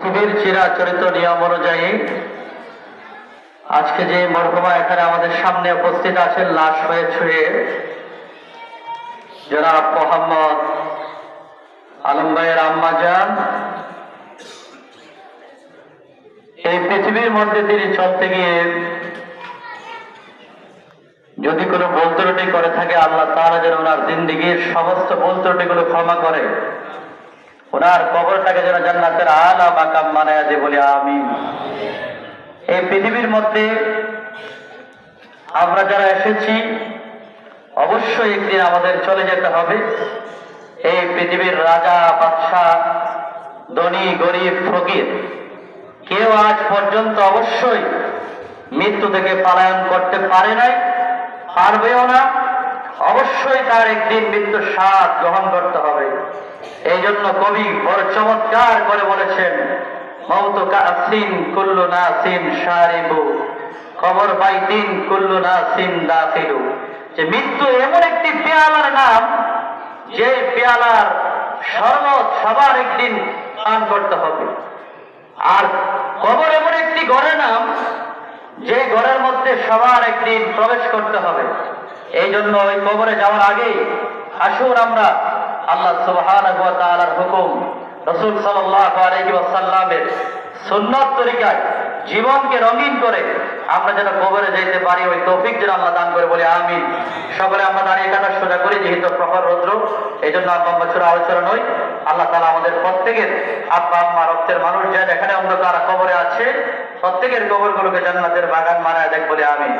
পৃথিবীর চিরাচরিত নিয়ম অনুযায়ী আজকে যে মরহুমা এখানে আমাদের সামনে উপস্থিত আছেন লাশ হয়ে ছুঁয়ে, জনাব মোহাম্মদ আলম ভাইয়ের আম্মা যান, এই পৃথিবীর মধ্যে তিনি চলতে গিয়ে যদি কোনো ভুল ত্রুটি করে থাকে, আল্লাহ তাআলা যেন ওনার জিন্দেগীর সমস্ত ভুল ত্রুটিগুলো ক্ষমা করে, ওনার কবরটাকে যেন জান্নাতের আলা মাকাম বানায়া দিয়ে বলি আমিন। এই পৃথিবীর মধ্যে আমরা যারা এসেছি অবশ্যই একদিন আমাদের চলে যেতে হবে। এই পৃথিবীর রাজা বাদশাহ, ধনী গরিব ফকির, কেউ আজ পর্যন্ত অবশ্যই মৃত্যু থেকে পলায়ন করতে পারে নাই, পারবেও না। অবশ্যই তার একদিন মৃত্যুর স্বাদ গ্রহণ করতে হবে। এই জন্য কবি বড় চমৎকার করে বলেছেন, মওতু কাসিন কুল্লু নাসিন শারিবু কবর বাইতিন কুল্লু নাসিন দাখিলু, যে মৃত্যু এমন একটি পেয়ালার নাম, যে পেয়ালার শরবত সবার একদিন পান করতে হবে। আর কবর এমন একটি ঘরের নাম, যে ঘরের মধ্যে সবার একদিন প্রবেশ করতে হবে। এই জন্য ওই কবরে যাওয়ার আগেই আসুন আমরা আল্লাহ সুবহানাহু ওয়া তাআলার হুকুম, রাসূল সাল্লাল্লাহু আলাইহি ওয়াসাল্লামের সুন্নাত তরিকায় জীবনকে রঙিন করে আমরা যেন কবরে যাইতে পারি, ওই তৌফিক যেন আল্লাহ দান করে বলি আমিন। সকলে আমরা দাঁড়িয়ে কাটা সোজা করি, যেহেতু প্রখর রৌদ্র, এই জন্য আব্বা ছোট আলোচনা নই। আল্লাহ তাআলা আমাদের প্রত্যেকের আব্বা আম্মা রক্তের মানুষ যারা এখানে অন্ধকার কবরে আছে, প্রত্যেকের কবরগুলোকে জান্নাতের বাগান বানায় দেখ বলে আমিন।